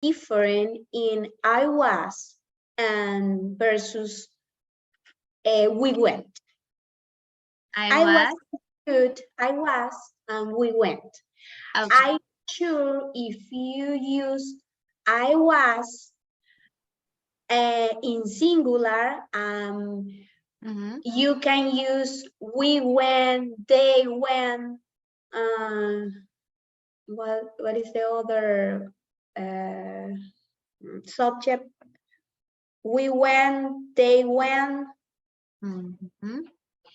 different in I was and versus we went. I was good, I was, and we went. Okay. I'm sure if you use I was in singular, you can use we went, they went. What is the other subject? We went, they went.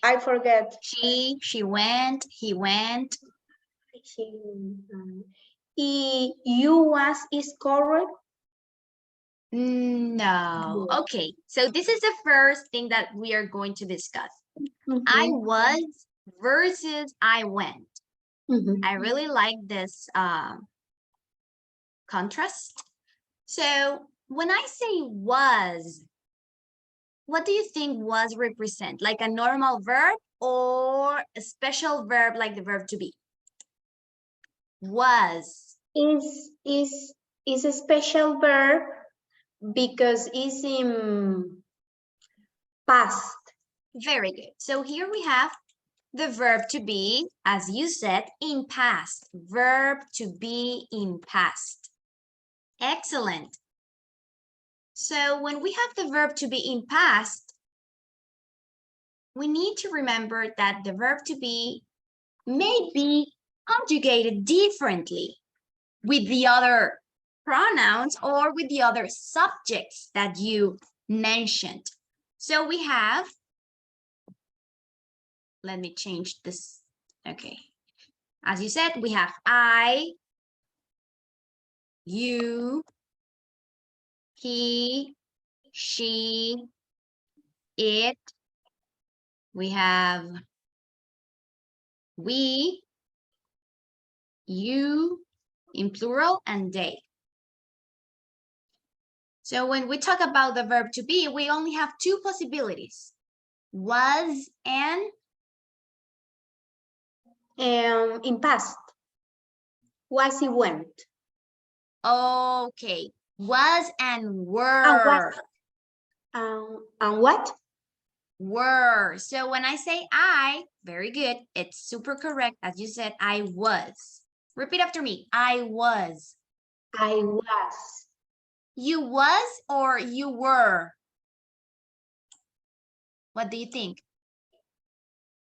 I forget. She went, he went. You was is correct? No. Okay, so this is the first thing that we are going to discuss. I was versus I went. I really like this contrast. So when I say was, what do you think was represent? Like a normal verb or a special verb like the verb to be? Was. Is a special verb because it's in past. Very good. So here we have the verb to be, as you said, in past. Verb to be in past. Excellent. So when we have the verb to be in past, we need to remember that the verb to be may be conjugated differently with the other pronouns or with the other subjects that you mentioned. So we have, let me change this. Okay. As you said, we have I, you, he, she, it. We have we, you, in plural, and they. So when we talk about the verb to be, we only have two possibilities. Was and in past. Was it went. Okay. Was and were. And what? Were. So when I say I, very good. It's super correct. As you said, I was. Repeat after me. I was. I was. You was or you were? What do you think?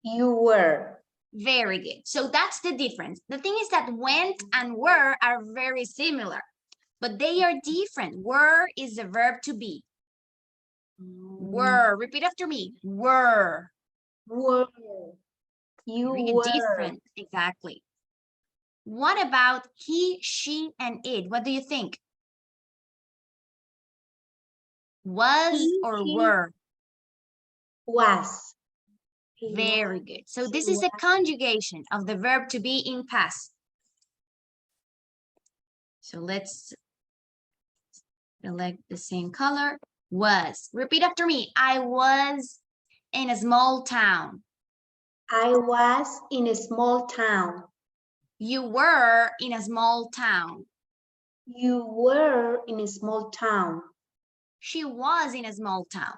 You were. Very good. So that's the difference. The thing is that went and were are very similar, but they are different. Were is the verb to be. Were. Repeat after me. Were. Were. You were. Different. Exactly. What about he, she, and it? What do you think? Was he, or were? Was. Very good. So this is a conjugation of the verb to be in past. So let's select the same color. Was. Repeat after me. I was in a small town. I was in a small town. You were in a small town. You were in a small town. She was in a small town.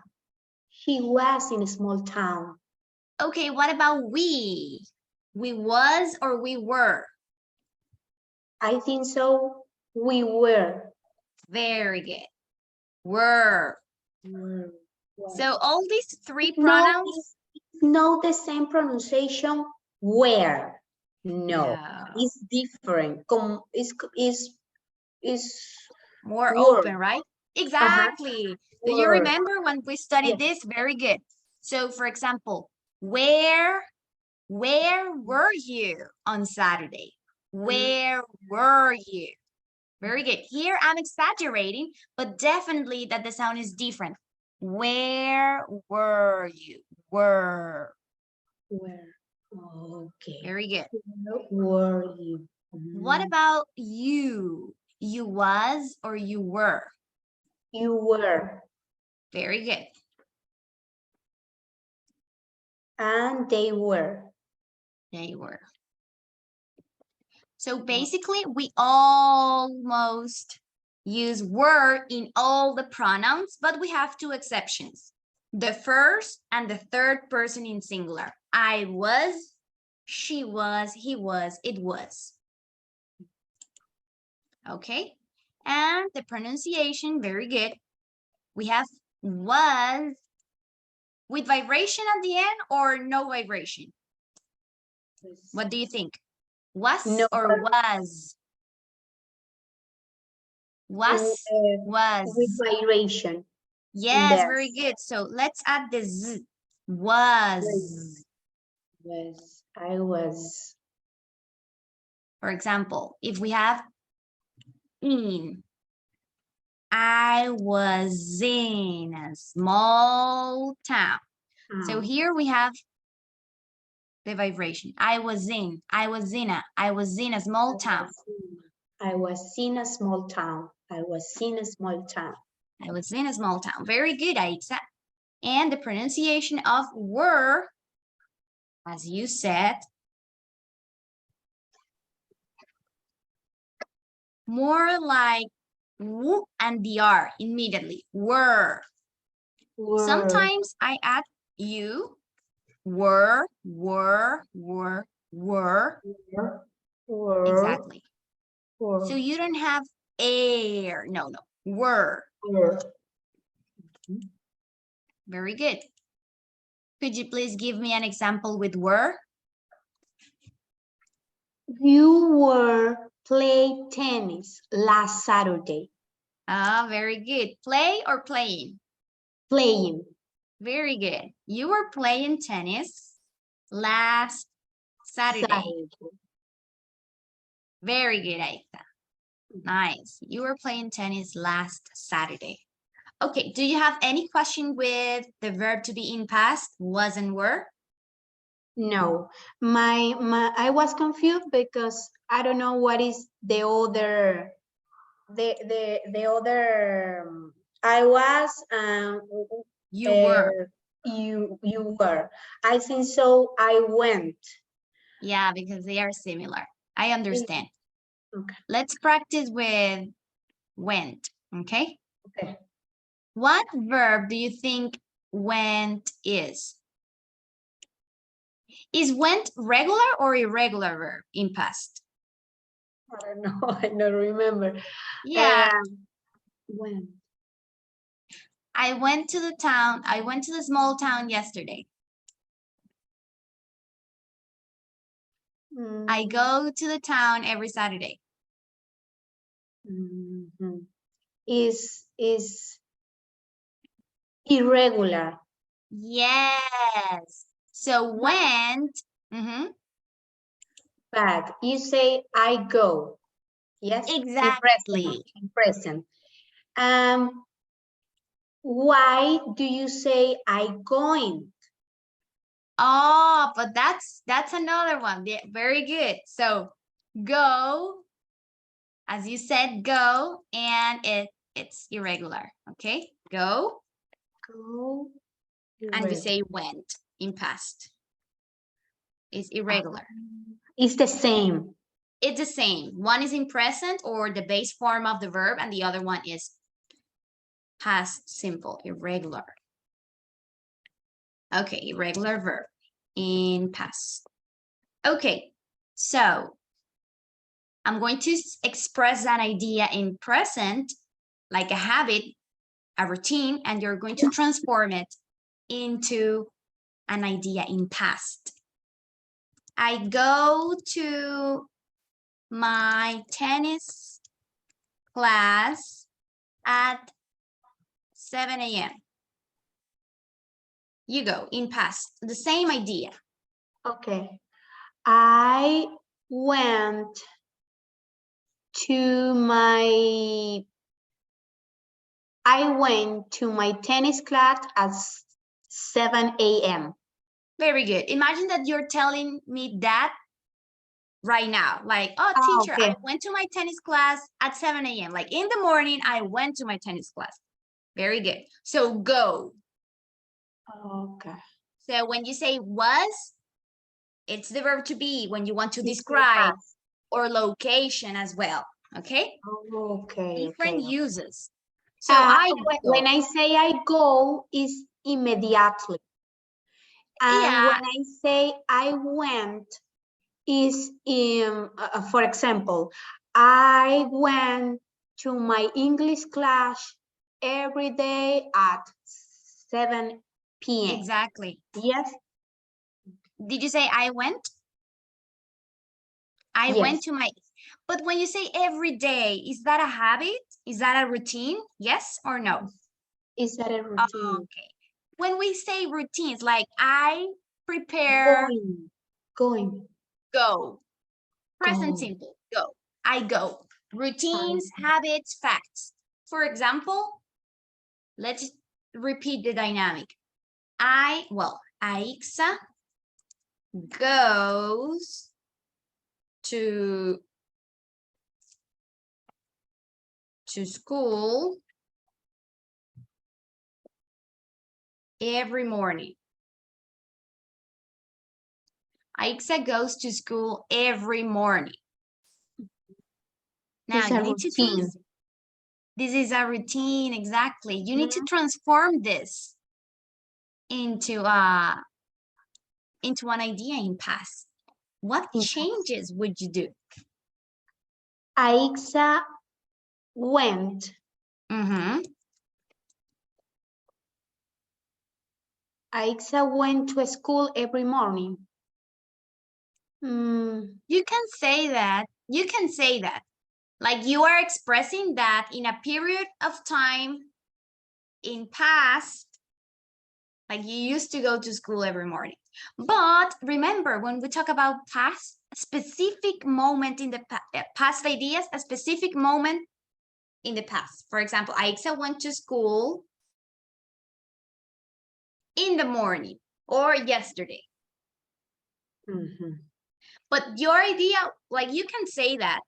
She was in a small town. Okay, what about we? We was or we were? I think so. We were. Very good. Were. So all these three pronouns? No, the same pronunciation. Were. No. It's different. It's more open, right? Exactly. Do you remember when we studied this? Very good. So for example, where were you on Saturday? Where were you? Very good. Here I'm exaggerating, but definitely that the sound is different. Where were you? Were. Okay. Very good. Where were you? What about you? You was or you were? You were. Very good. And they were. They were. So basically, we almost use were in all the pronouns, but we have two exceptions. The first and the third person in singular. I was, she was, he was, it was. Okay, and the pronunciation, very good. We have was with vibration at the end or no vibration? What do you think? Was no, or was? Was. With vibration. Yes, very good. So let's add the z. Was. Yes, I was. For example, if we have in, I was in a small town. So here we have the vibration. I was in a small town. I was in a small town. I was in a small town. I was in a small town. Very good, Aixa. And the pronunciation of were, as you said, more like w and the r immediately. Were. Sometimes I add you. Were. Exactly. So you don't have air. No. Were. Very good. Could you please give me an example with were? You were playing tennis last Saturday. Ah, very good. Play or playing? Playing. Very good. You were playing tennis last Saturday. Very good, Aita. Nice. You were playing tennis last Saturday. Okay, do you have any question with the verb to be in past, was and were? No, I was confused because I don't know what is the other, the other. I was. You were. You were. I think so. I went. Yeah, because they are similar. I understand. Okay. Let's practice with went. Okay. Okay. What verb do you think went is? Is went regular or irregular verb in past? I don't know. I don't remember. Yeah. When? I went to the town. I went to the small town yesterday. I go to the town every Saturday. Is irregular. Yes. So went. But you say I go. Yes. Exactly. In present. Why do you say I going? Oh, but that's another one. Yeah, very good. So go, as you said, go, and it's irregular. Okay, go. Go. And we say went in past. It's irregular. It's the same. It's the same. One is in present or the base form of the verb, and the other one is past simple, irregular. Okay, irregular verb in past. Okay, so I'm going to express an idea in present, like a habit, a routine, and you're going to transform it into an idea in past. I go to my tennis class at 7 a.m. You go in past, the same idea. Okay. I went to my tennis class at 7 a.m. Very good. Imagine that you're telling me that right now. Like, oh, teacher, okay. I went to my tennis class at 7 a.m. Like in the morning, I went to my tennis class. Very good. So go. Okay. So when you say was, it's the verb to be when you want to describe or location as well. Okay? Okay. Different Okay. uses. So I when I say I go is immediately. And yeah, when I say I went is in, for example, I went to my English class every day at 7 p.m. exactly. Yes. Did you say I went? I Yes. went to my, but when you say every day, is that a habit? Is that a routine? Yes or no? Is that a routine? Okay. When we say routines, like I prepare, Going. go. Present Go. simple, go. I go. Routines, habits, facts. For example, let's repeat the dynamic. Aixa goes to school every morning. Aixa goes to school every morning. Now you need to this is a routine, exactly. You need to transform this into an idea in past. What changes would you do? Aixa went. Aixa went to school every morning. You can say that. You can say that. Like you are expressing that in a period of time in past, like you used to go to school every morning. But remember, when we talk about past, a specific moment in the past ideas, a specific moment in the past. For example, Aixa went to school in the morning or yesterday. But your idea, like you can say that.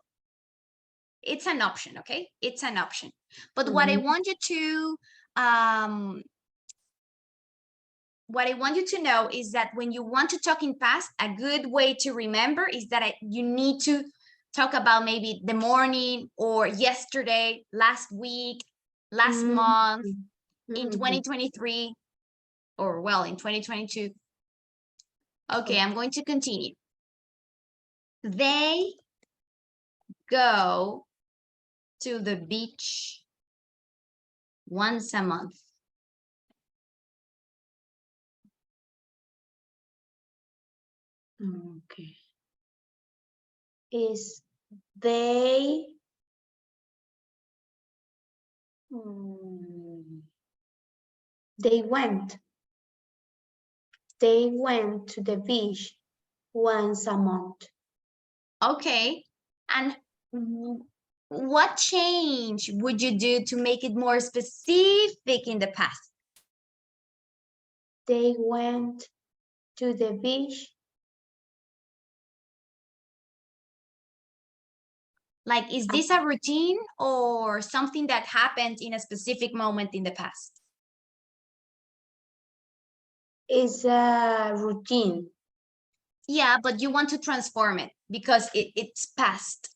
It's an option, okay? It's an option. But what I want you to know is that when you want to talk in past, a good way to remember is that you need to talk about maybe the morning or yesterday, last week, last month, in 2023, or well, in 2022. Okay, I'm going to continue. They go to the beach once a month. Okay. Is they went to the beach once a month. Okay. And what change would you do to make it more specific in the past? They went to the beach. Like, is this a routine or something that happened in a specific moment in the past? Is a routine. Yeah, but you want to transform it because it's past.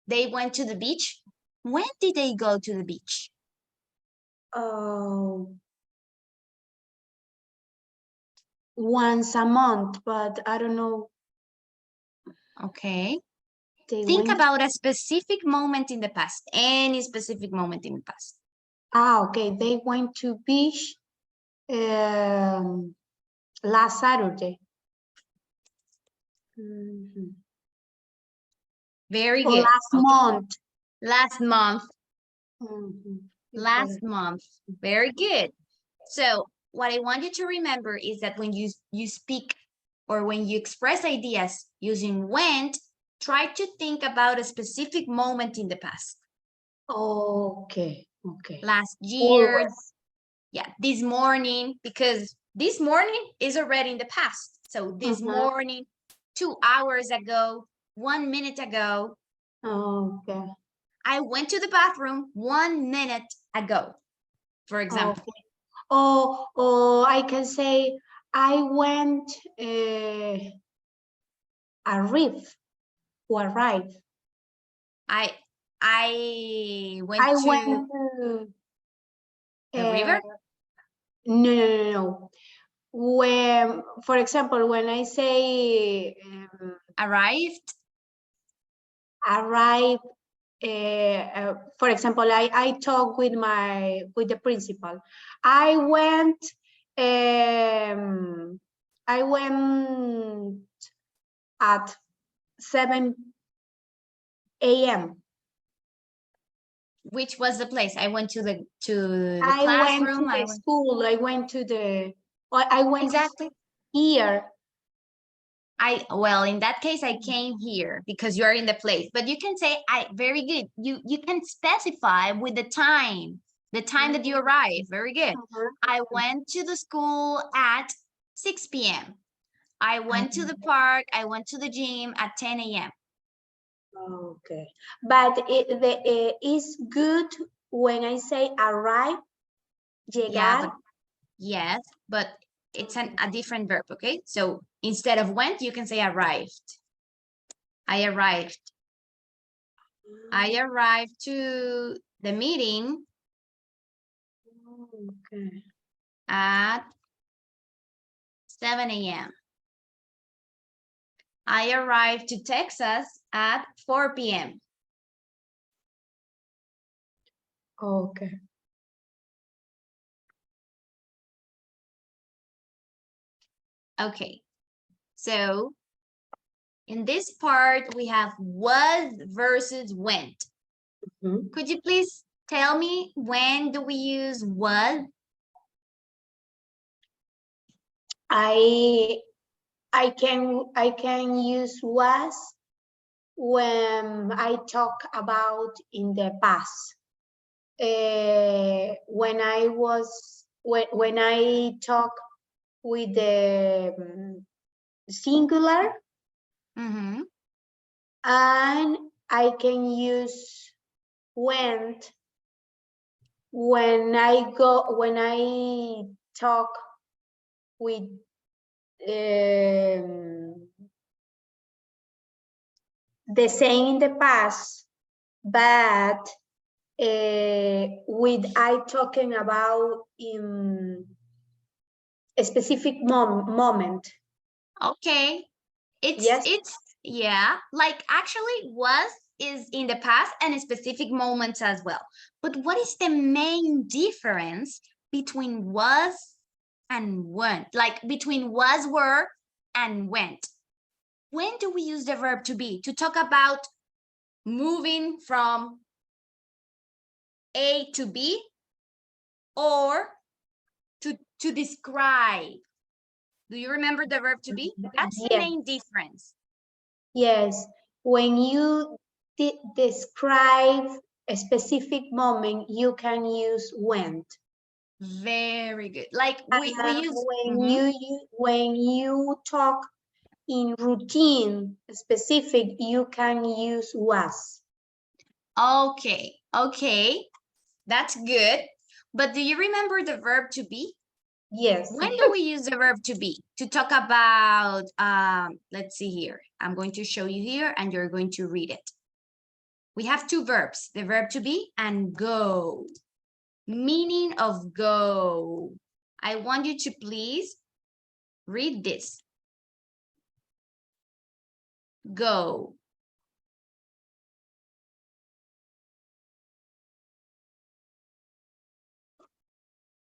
They went to the beach. When did they go to the beach? Once a month, but I don't know. Okay. Think about a specific moment in the past, any specific moment in the past. Okay. They went to beach last Saturday. Very good. Last month. Last month. Last month. Very good. So what I want you to remember is that when you speak or when you express ideas using went, try to think about a specific moment in the past. Okay. Last year. Yeah, this morning, because this morning is already in the past. So this morning, 2 hours ago, 1 minute ago. Okay. I went to the bathroom 1 minute ago, for example. Okay. I can say I went arrive. I went I to went to the river. No. When, for example, when I say Arrived. arrive, for example, I talk with the principal. I went at 7 a.m. Which was the place? I went to the I went to classroom. the school. I went to the. I went Exactly. here. Well, in that case, I came here because you are in the place. But you can say very good. You can specify with the time that you arrive. Very good. I went to the school at 6 p.m. I went to the park. I went to the gym at 10 a.m. Okay, but it's good when I say arrive, llegar. Yes, but it's a different verb, okay? So instead of went, you can say arrived. I arrived. I arrived to the meeting Okay. at 7 a.m. I arrived to Texas at 4 p.m. Okay. Okay, so in this part, we have was versus went. Could you please tell me when do we use was? I can use was when I talk about in the past. When I talk with the singular, Mm-hmm. and I can use went when I talk with the same in the past, but with I talking about in a specific moment. Okay. Yes. Yeah, like actually was is in the past and specific moments as well. But what is the main difference between was and went? Like between was, were, and went. When do we use the verb to be? To talk about moving from A to B, or to describe? Do you remember the verb to be? That's the main difference. Yes, when you describe a specific moment, you can use went. Very good. Like we use when you talk in routine specific, you can use was. Okay, that's good. But do you remember the verb to be? Yes. When do we use the verb to be? To talk about, let's see here. I'm going to show you here and you're going to read it. We have two verbs, the verb to be and go. Meaning of go. I want you to please read this. Go.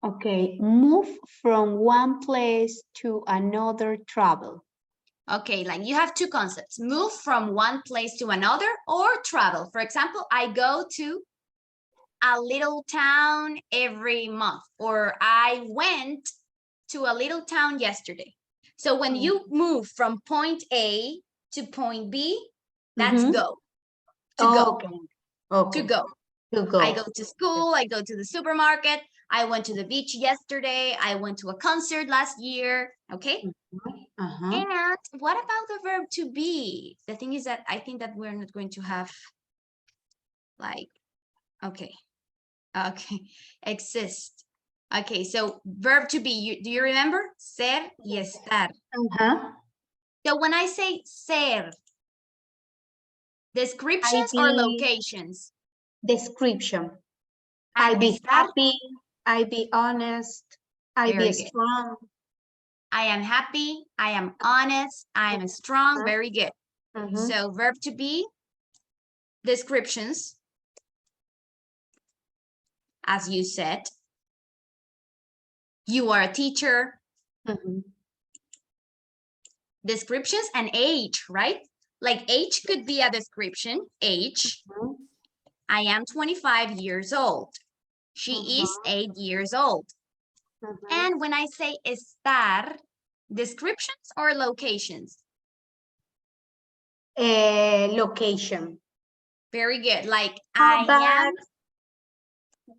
Okay, move from one place to another, travel. Okay, like you have two concepts, move from one place to another or travel. For example, I go to a little town every month, or I went to a little town yesterday. So when you move from point A to point B, that's go. To go. Okay. To go. To go. I go to school, I go to the supermarket, I went to the beach yesterday, I went to a concert last year, okay? And what about the verb to be? The thing is that I think that we're not going to have like, okay, exist. Okay, so verb to be, do you remember? Ser y estar. So when I say ser, descriptions or locations? description. I be happy, I be honest, I be Very good. strong. I am happy, I am honest, I am strong. Very good. So verb to be, descriptions, as you said. You are a teacher. Descriptions and age, right? Like age could be a description. Age. I am 25 years old. She is 8 years old. And when I say estar, descriptions or locations? Location. Very good. Like I am.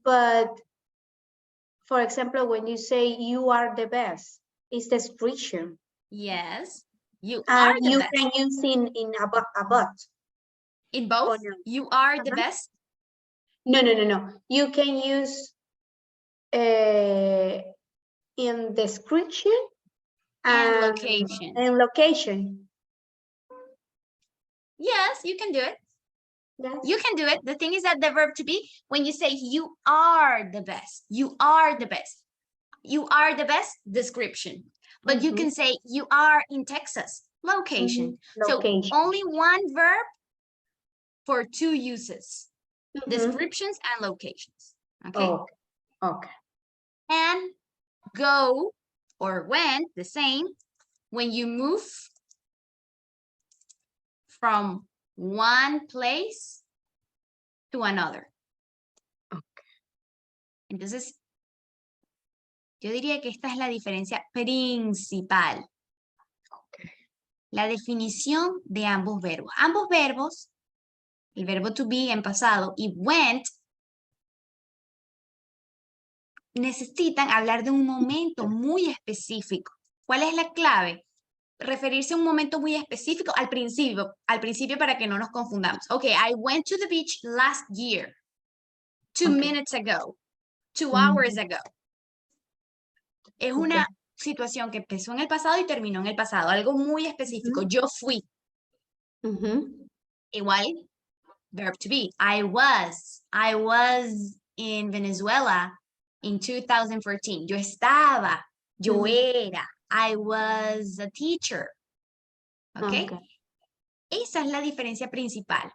But for example, when you say you are the best, it's description. Yes. You are the you best. can use in about. In both? No? You are the best? No. You can use in description and location. And location. Yes, you can do it. Yes. You can do it. The thing is that the verb to be, when you say you are the best, you are the best. You are the best, description. But you can say you are in Texas, location. Location. So only one verb for two uses, descriptions and locations. Okay. Okay. And go or went, the same, when you move from one place to another. Okay. Entonces, yo diría que esta es la diferencia principal. Okay. La definición de ambos verbos. Ambos verbos, el verbo to be en pasado y went, necesitan hablar de un momento muy específico. ¿Cuál es la clave? Referirse a un momento muy específico al principio para que no nos confundamos. Okay, I went to the beach last year, 2 minutes ago, 2 hours ago. Es una situación que empezó en el pasado y terminó en el pasado, algo muy específico. Yo fui. Igual, verb to be. I was in Venezuela in 2014. Yo estaba, yo era. I was a teacher. ¿Okay? Esa es la diferencia principal.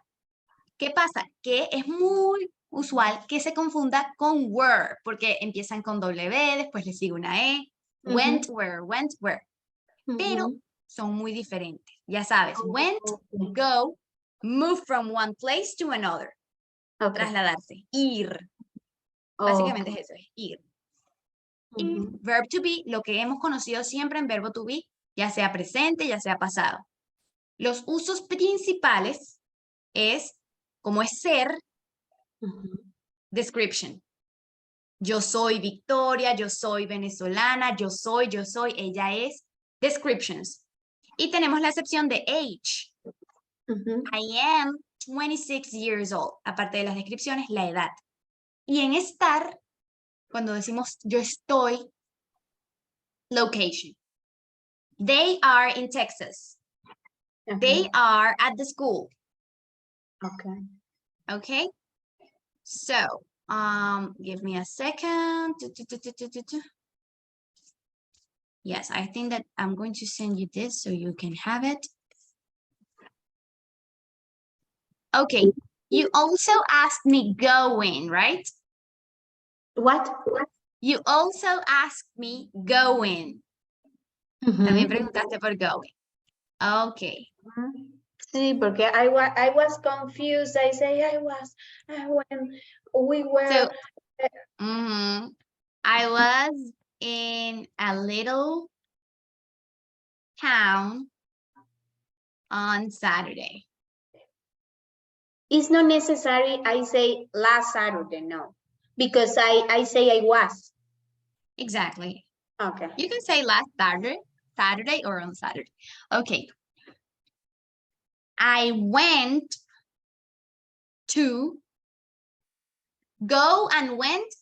¿Qué pasa? Que es muy usual que se confunda con were, porque empiezan con W, después le sigue una E. Went, were. Pero son muy diferentes. Ya sabes, went, go, move from one place to another. Trasladarse, ir. Básicamente es eso, es ir. Y verb to be, lo que hemos conocido siempre en verbo to be, ya sea presente, ya sea pasado. Los usos principales es, como es ser, description. Yo soy Victoria, yo soy venezolana, yo soy, ella es, descriptions. Y tenemos la excepción de age. I am 26 years old. Aparte de las descripciones, la edad. Y en estar, cuando decimos yo estoy, location. They are in Texas. They are at the school. Okay. So, give me a second. Yes, I think that I'm going to send you this so you can have it. Okay. You also asked me going, right? What? You also asked me going. También preguntaste por going. Okay. Sí, porque I was confused. I say when we were. So, I was in a little town on Saturday. It's not necessary I say last Saturday, no. Because I say I was. Exactly. Okay. You can say last Saturday or on Saturday. Okay. I went to, go and went,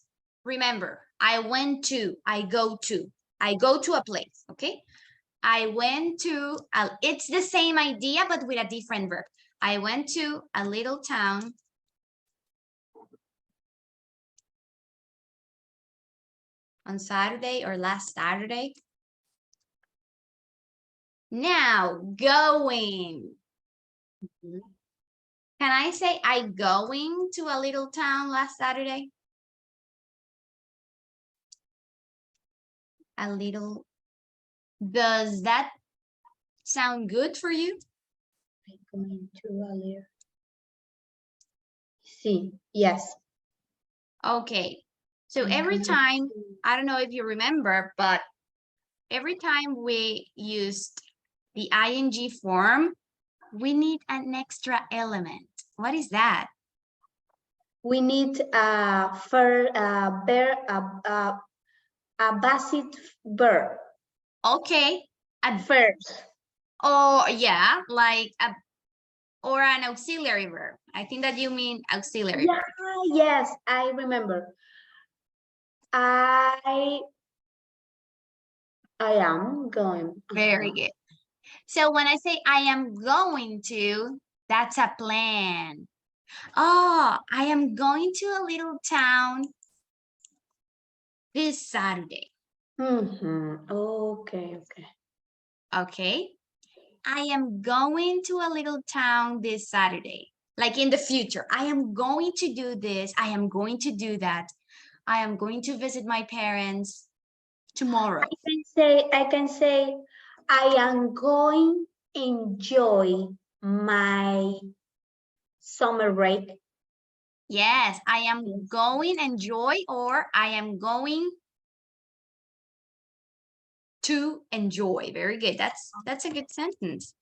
remember, I went to, I go to a place, okay? I went to, it's the same idea, but with a different verb. I went to a little town on Saturday or last Saturday. Now, going. Can I say I going to a little town last Saturday? A little. Does that sound good for you? I going to a little. Sí, yes. Okay. So every time, I don't know if you remember, but every time we used the ing form, we need an extra element. What is that? We need a basic verb. Okay. First. Oh, yeah, like or an auxiliary verb. I think that you mean auxiliary verb. Yes, I remember. I am going. Very good. So when I say I am going to, that's a plan. Oh, I am going to a little town this Saturday. Okay. Okay. I am going to a little town this Saturday. Like in the future, I am going to do this. I am going to do that. I am going to visit my parents tomorrow. I can say, I am going to enjoy my summer break. Yes, I am going to enjoy, or I am going to enjoy. Very good. That's a good sentence.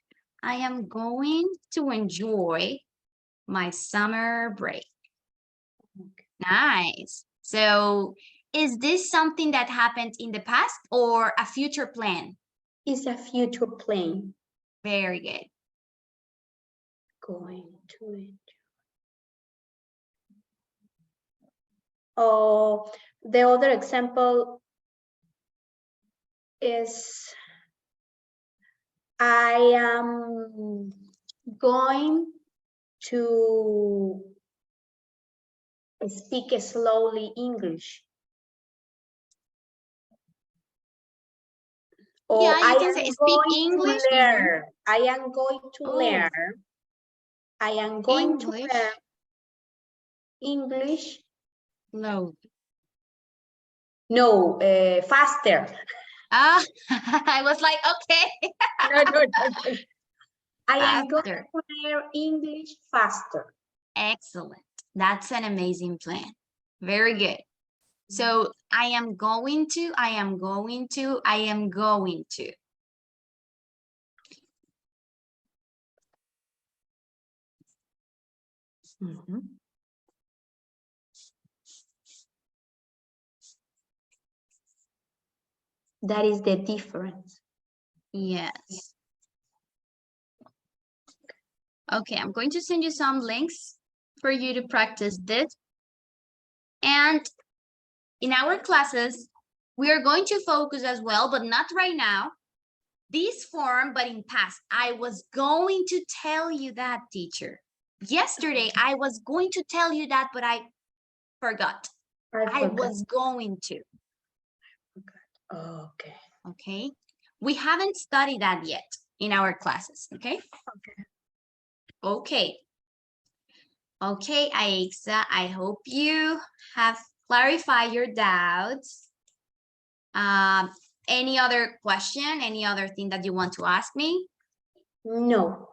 I am going to enjoy my summer break. Nice. So is this something that happened in the past or a future plan? It's a future plan. Very good. Going to enjoy. Oh, the other example is I am going to speak slowly English. Or Yeah, you can say speak English. I am going to learn. I am going to learn English. No. No, faster. Ah, I was like, okay. No. I am going Faster. to learn English faster. Excellent. That's an amazing plan. Very good. So I am going to, I am going to, I am going to. That is the difference. Yes. Okay, I'm going to send you some links for you to practice this. And in our classes, we are going to focus as well, but not right now, this form, but in past. I was going to tell you that, teacher. Yesterday, I was going to tell you that, but I forgot. I was going to. Okay. Okay. We haven't studied that yet in our classes. Okay. Okay. Okay, Aixa, I hope you have clarified your doubts. Any other question? Any other thing that you want to ask me? No.